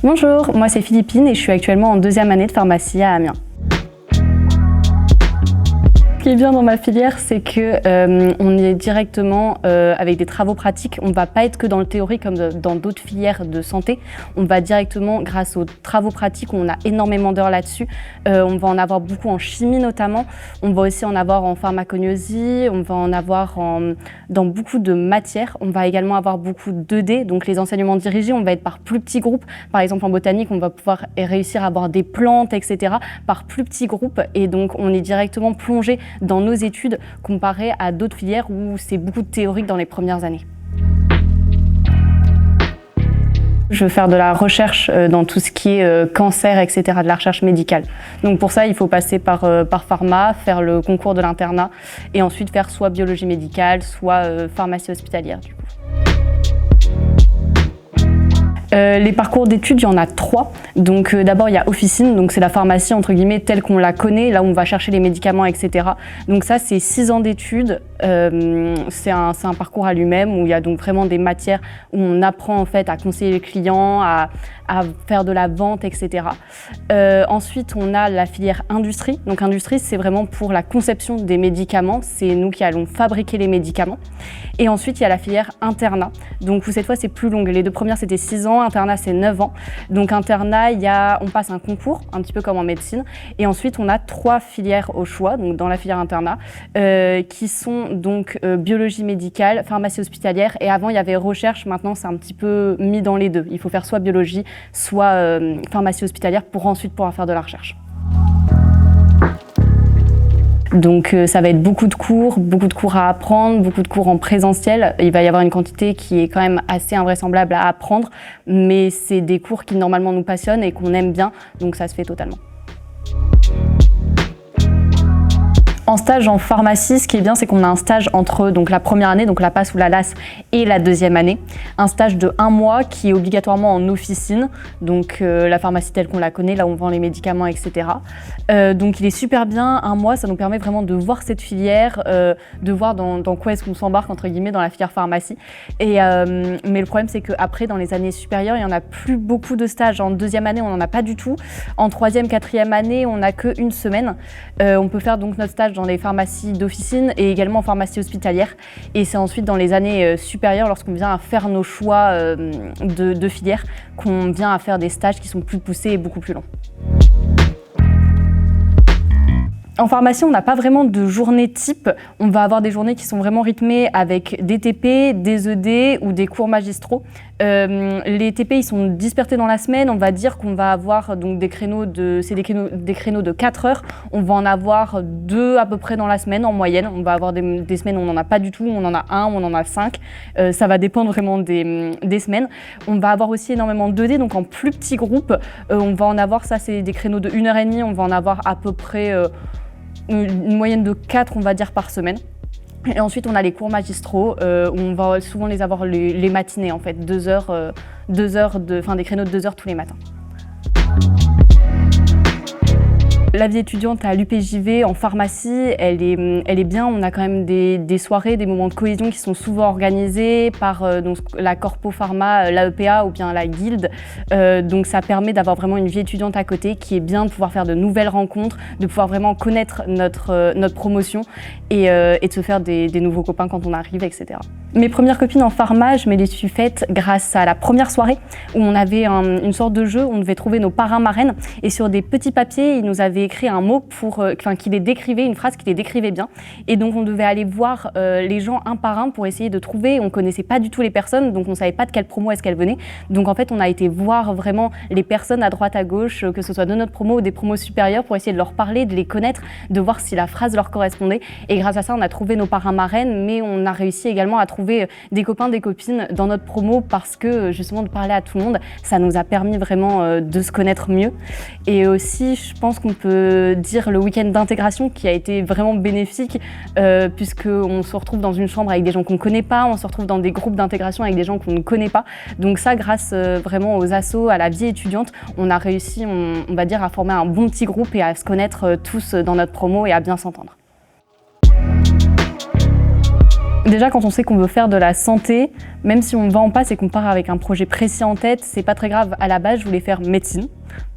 Bonjour, moi c'est Philippine et je suis actuellement en deuxième année de pharmacie à Amiens. Ce qui est bien dans ma filière, c'est que on est directement avec des travaux pratiques. On ne va pas être que dans le théorique comme dans d'autres filières de santé. On va directement, grâce aux travaux pratiques, on a énormément d'heures là-dessus. On va en avoir beaucoup en chimie notamment. On va aussi en avoir en pharmacognosie. On va en avoir dans beaucoup de matières. On va également avoir beaucoup d'ED, donc les enseignements dirigés. On va être par plus petits groupes. Par exemple en botanique, on va pouvoir réussir à avoir des plantes, etc. par plus petits groupes. Et donc on est directement plongé dans nos études comparé à d'autres filières où c'est beaucoup de théorique dans les premières années. Je veux faire de la recherche dans tout ce qui est cancer, etc., de la recherche médicale. Donc pour ça, il faut passer par pharma, faire le concours de l'internat et ensuite faire soit biologie médicale, soit pharmacie hospitalière du coup. Les parcours d'études, il y en a 3. Donc d'abord, il y a officine, donc c'est la pharmacie entre guillemets telle qu'on la connaît, là où on va chercher les médicaments, etc. Donc ça, c'est 6 ans d'études. C'est un parcours à lui-même où il y a donc vraiment des matières où on apprend en fait à conseiller les clients, à faire de la vente, etc. Ensuite, on a la filière industrie. Donc industrie, c'est vraiment pour la conception des médicaments. C'est nous qui allons fabriquer les médicaments. Et ensuite, il y a la filière internat. Donc cette fois, c'est plus longue. Les 2 premières, c'était 6 ans. Internat, c'est 9 ans. Donc internat, on passe un concours, un petit peu comme en médecine. Et ensuite, on a 3 filières au choix, donc dans la filière internat, qui sont donc biologie médicale, pharmacie hospitalière. Et avant, il y avait recherche. Maintenant, c'est un petit peu mis dans les deux. Il faut faire soit biologie, soit pharmacie hospitalière pour ensuite pouvoir faire de la recherche. Donc ça va être beaucoup de cours à apprendre, beaucoup de cours en présentiel. Il va y avoir une quantité qui est quand même assez invraisemblable à apprendre, mais c'est des cours qui normalement nous passionnent et qu'on aime bien, donc ça se fait totalement. En stage en pharmacie, ce qui est bien, c'est qu'on a un stage entre donc, la première année, donc la PASS ou la LAS, et la deuxième année. Un stage de 1 mois qui est obligatoirement en officine, donc la pharmacie telle qu'on la connaît, là où on vend les médicaments, etc. Donc il est super bien, 1 mois, ça nous permet vraiment de voir cette filière, de voir dans quoi est-ce qu'on s'embarque, entre guillemets, dans la filière pharmacie. Mais le problème, c'est qu'après, dans les années supérieures, il n'y en a plus beaucoup de stages. En deuxième année, on n'en a pas du tout. En troisième, quatrième année, on n'a qu'une semaine. On peut faire donc notre stage dans les pharmacies d'officine et également en pharmacie hospitalière. Et c'est ensuite dans les années supérieures, lorsqu'on vient à faire nos choix de filière, qu'on vient à faire des stages qui sont plus poussés et beaucoup plus longs. En pharmacie, on n'a pas vraiment de journée type. On va avoir des journées qui sont vraiment rythmées avec des TP, des ED ou des cours magistraux. Les TP, ils sont dispersés dans la semaine. On va dire qu'on va avoir donc des créneaux de 4 heures. On va en avoir 2 à peu près dans la semaine en moyenne. On va avoir des semaines où on n'en a pas du tout, on en a 1, on en a 5. Ça va dépendre vraiment des semaines. On va avoir aussi énormément d'ED, donc en plus petits groupes. On va en avoir, ça c'est des créneaux de 1h30. On va en avoir à peu près une moyenne de 4, on va dire, par semaine. Et ensuite, on a les cours magistraux, où on va souvent les avoir les matinées, en fait, 2 heures, des créneaux de 2 heures tous les matins. La vie étudiante à l'UPJV en pharmacie, elle est bien. On a quand même des soirées, des moments de cohésion qui sont souvent organisés par donc, la Corpo Pharma, l'AEPA ou bien la Guilde. Donc ça permet d'avoir vraiment une vie étudiante à côté qui est bien, de pouvoir faire de nouvelles rencontres, de pouvoir vraiment connaître notre promotion et de se faire des nouveaux copains quand on arrive, etc. Mes premières copines en pharma, je me les suis faites grâce à la première soirée où on avait une sorte de jeu, on devait trouver nos parrains-marraines et sur des petits papiers, ils nous avaient écrit un mot qui les décrivait, une phrase qui les décrivait bien. Et donc on devait aller voir les gens un par un pour essayer de trouver. On connaissait pas du tout les personnes, donc on savait pas de quelle promo est-ce qu'elles venaient. Donc en fait, on a été voir vraiment les personnes à droite, à gauche, que ce soit de notre promo ou des promos supérieurs, pour essayer de leur parler, de les connaître, de voir si la phrase leur correspondait. Et grâce à ça, on a trouvé nos parrains-marraines, mais on a réussi également à trouver des copains, des copines dans notre promo parce que justement de parler à tout le monde, ça nous a permis vraiment de se connaître mieux. Et aussi, je pense qu'on peut dire le week-end d'intégration qui a été vraiment bénéfique puisqu'on se retrouve dans une chambre avec des gens qu'on ne connaît pas, on se retrouve dans des groupes d'intégration avec des gens qu'on ne connaît pas. Donc ça, grâce vraiment aux assos, à la vie étudiante, on a réussi, on va dire, à former un bon petit groupe et à se connaître tous dans notre promo et à bien s'entendre. Déjà, quand on sait qu'on veut faire de la santé, même si on va en passe et qu'on part avec un projet précis en tête, c'est pas très grave. À la base, je voulais faire médecine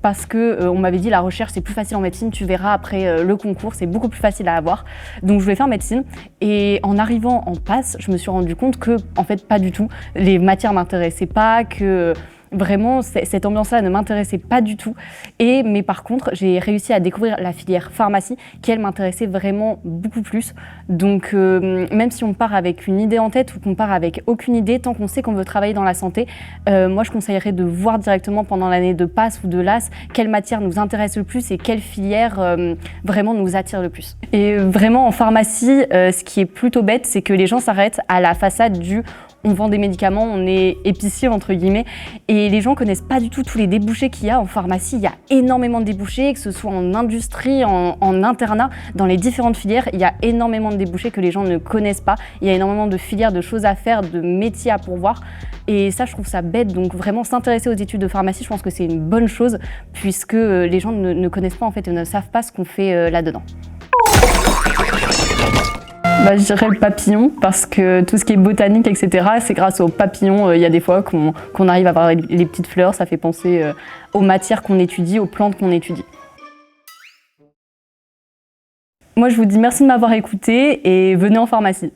parce que on m'avait dit la recherche c'est plus facile en médecine, tu verras après le concours, c'est beaucoup plus facile à avoir. Donc je voulais faire médecine et en arrivant en passe, je me suis rendu compte que en fait pas du tout. Les matières m'intéressaient pas, que vraiment, cette ambiance-là ne m'intéressait pas du tout. Mais par contre, j'ai réussi à découvrir la filière pharmacie qui, elle, m'intéressait vraiment beaucoup plus. Donc, même si on part avec une idée en tête ou qu'on part avec aucune idée, tant qu'on sait qu'on veut travailler dans la santé, moi, je conseillerais de voir directement pendant l'année de passe ou de LAS quelle matière nous intéresse le plus et quelle filière vraiment nous attire le plus. Et vraiment, en pharmacie, ce qui est plutôt bête, c'est que les gens s'arrêtent à la façade du on vend des médicaments, on est épicier entre guillemets, et les gens connaissent pas du tout tous les débouchés qu'il y a en pharmacie. Il y a énormément de débouchés, que ce soit en industrie, en internat, dans les différentes filières, il y a énormément de débouchés que les gens ne connaissent pas. Il y a énormément de filières, de choses à faire, de métiers à pourvoir. Et ça, je trouve ça bête. Donc vraiment s'intéresser aux études de pharmacie, je pense que c'est une bonne chose, puisque les gens ne connaissent pas en fait et ne savent pas ce qu'on fait là-dedans. Je dirais le papillon, parce que tout ce qui est botanique, etc., c'est grâce aux papillons, il y a des fois qu'on arrive à voir les petites fleurs, ça fait penser aux matières qu'on étudie, aux plantes qu'on étudie. Moi, je vous dis merci de m'avoir écouté et venez en pharmacie.